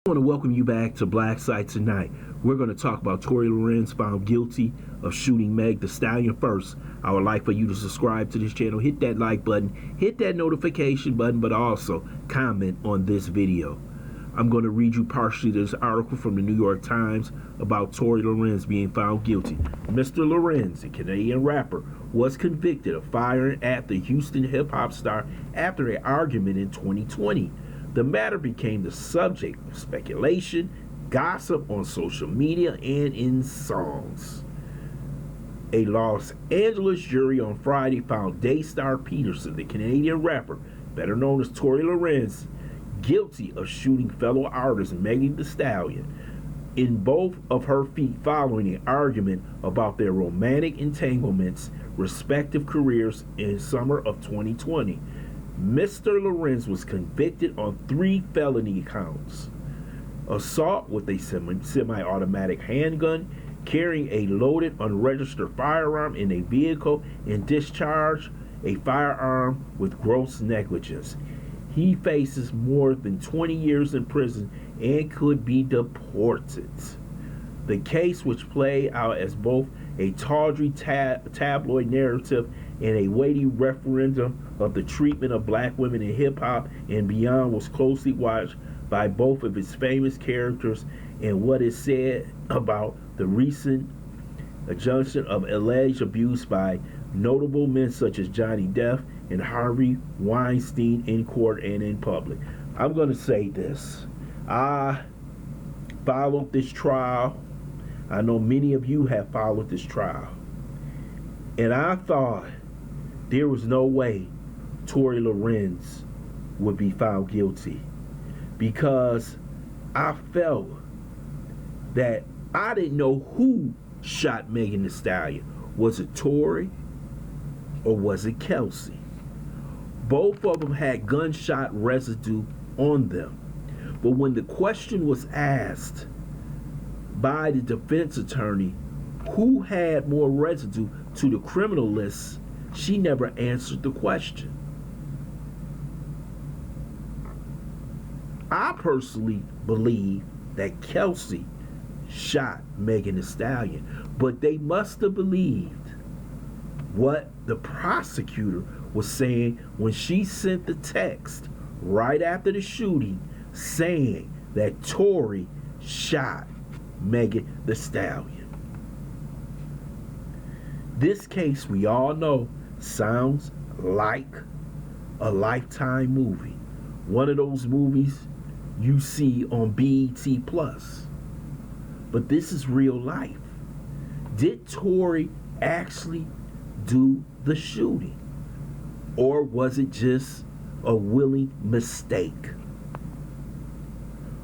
I want to welcome you back to Black Site tonight. We're going to talk about Tory Lanez found guilty of shooting Meg Thee Stallion. First, I would like for you to subscribe to this channel, hit that like button, hit that notification button, but also comment on this video. I'm going to read you partially this article from the New York Times about Tory Lanez being found guilty. Mr. Lanez, a Canadian rapper, was convicted of firing at the Houston hip-hop star after an argument in 2020. The matter became the subject of speculation, gossip on social media, and in songs. A Los Angeles jury on Friday found Daystar Peterson, the Canadian rapper, better known as Tory Lanez, guilty of shooting fellow artist Meg Thee Stallion in both of her feet following an argument about their romantic entanglements, respective careers in summer of 2020. Mr. Lanez was convicted on 3 felony counts: assault with a semi-automatic handgun, carrying a loaded unregistered firearm in a vehicle, and discharge a firearm with gross negligence. He faces more than 20 years in prison and could be deported. The case, which played out as both a tawdry tabloid narrative and a weighty referendum of the treatment of black women in hip-hop and beyond, was closely watched by both of its famous characters, and what is said about the recent injunction of alleged abuse by notable men such as Johnny Depp and Harvey Weinstein in court and in public. I'm going to say this. I followed this trial. I know many of you have followed this trial. And I thought there was no way Tory Lanez would be found guilty, because I felt that I didn't know who shot Meg Thee Stallion. Was it Tory or was it Kelsey? Both of them had gunshot residue on them. But when the question was asked by the defense attorney who had more residue to the criminal list, she never answered the question. I personally believe that Kelsey shot Meg Thee Stallion, but they must have believed what the prosecutor was saying when she sent the text right after the shooting saying that Tory shot Meg Thee Stallion. This case, we all know, sounds like a Lifetime movie. One of those movies you see on BET Plus. But this is real life. Did Tory actually do the shooting? Or was it just a willing mistake?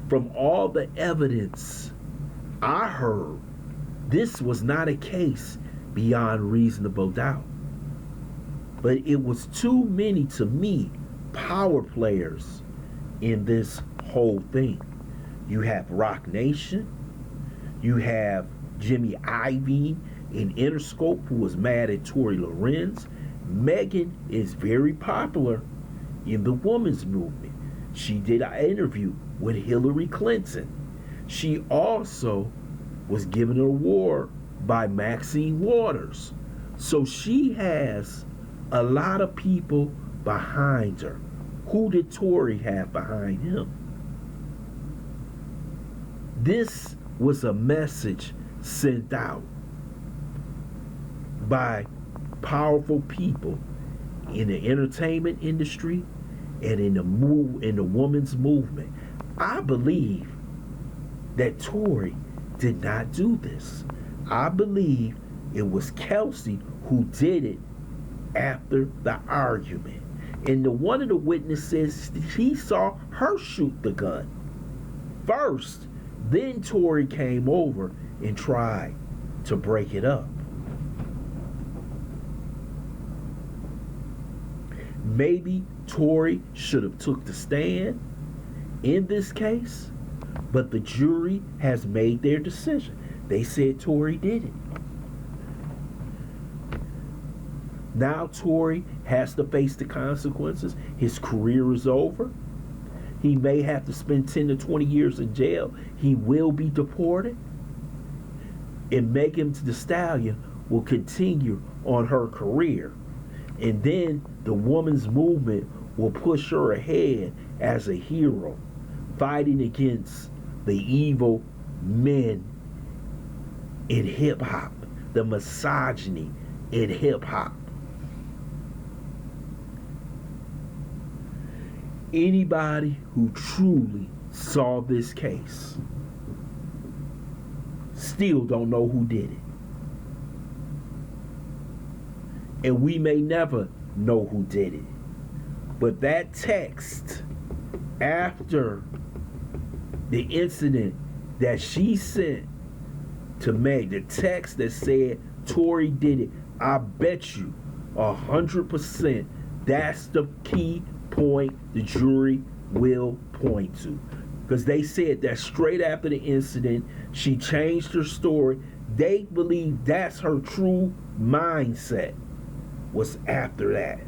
From all the evidence I heard, this was not a case beyond reasonable doubt. But it was too many, to me, power players in this whole thing. You have Rock Nation, you have Jimmy Iovine in Interscope, who was mad at Tory Lanez. Megan is very popular in the women's movement. She did an interview with Hillary Clinton. She also was given an award by Maxine Waters. So she has a lot of people behind her. Who did Tory have behind him? This was a message sent out by powerful people in the entertainment industry and in the women's movement. I believe that Tory did not do this. I believe it was Kelsey who did it after the argument. And one of the witnesses, he saw her shoot the gun first. Then Tory came over and tried to break it up. Maybe Tory should have took the stand in this case, but the jury has made their decision. They said Tory did it. Now Tory has to face the consequences. His career is over. He may have to spend 10 to 20 years in jail. He will be deported. And Megan Thee Stallion will continue on her career. And then the woman's movement will push her ahead as a hero, fighting against the evil men in hip hop, the misogyny in hip hop. Anybody who truly saw this case still don't know who did it. And we may never know who did it. But that text after the incident that she sent to Meg, the text that said Tory did it, I bet you 100% that's the key point the jury will point to. Because they said that straight after the incident, she changed her story. They believe that's her true mindset was after that.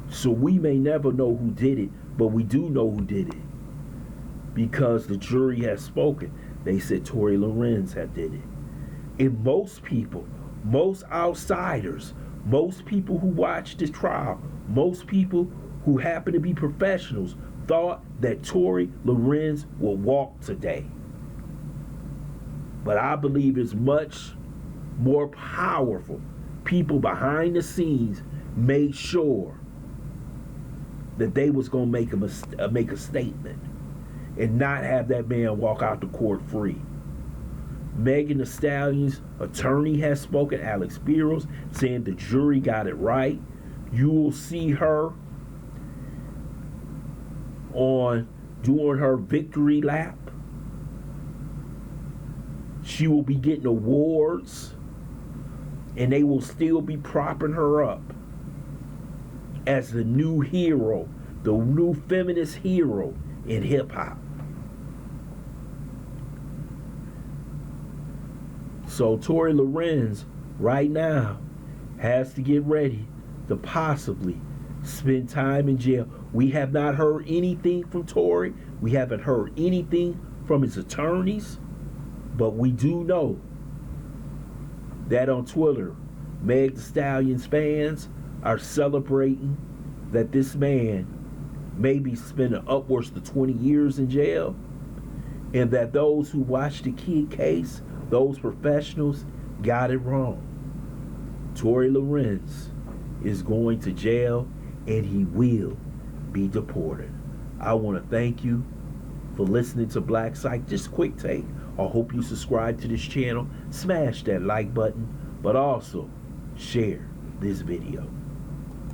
So we may never know who did it, but we do know who did it. Because the jury has spoken. They said Tory Lanez had did it. And most people, most outsiders, most people who watched this trial, most people who happen to be professionals thought that Tory Lanez would walk today. But I believe it's much more powerful. People behind the scenes made sure that they was going to make a statement and not have that man walk out the court free. Megan Thee Stallion's attorney has spoken, Alex Spiros, saying the jury got it right. You will see her doing her victory lap. She will be getting awards, and they will still be propping her up as the new hero, the new feminist hero in hip-hop. So Tory Lanez right now has to get ready to possibly spend time in jail. We have not heard anything from Tory. We haven't heard anything from his attorneys. But we do know that on Twitter, Meg Thee Stallion's fans are celebrating that this man may be spending upwards to 20 years in jail, and that those who watched the kid case, those professionals, got it wrong. Tory Lanez is going to jail, and he will be deported. I want to thank you for listening to Black Psych. Just a quick take. I hope you subscribe to this channel, smash that like button, but also share this video.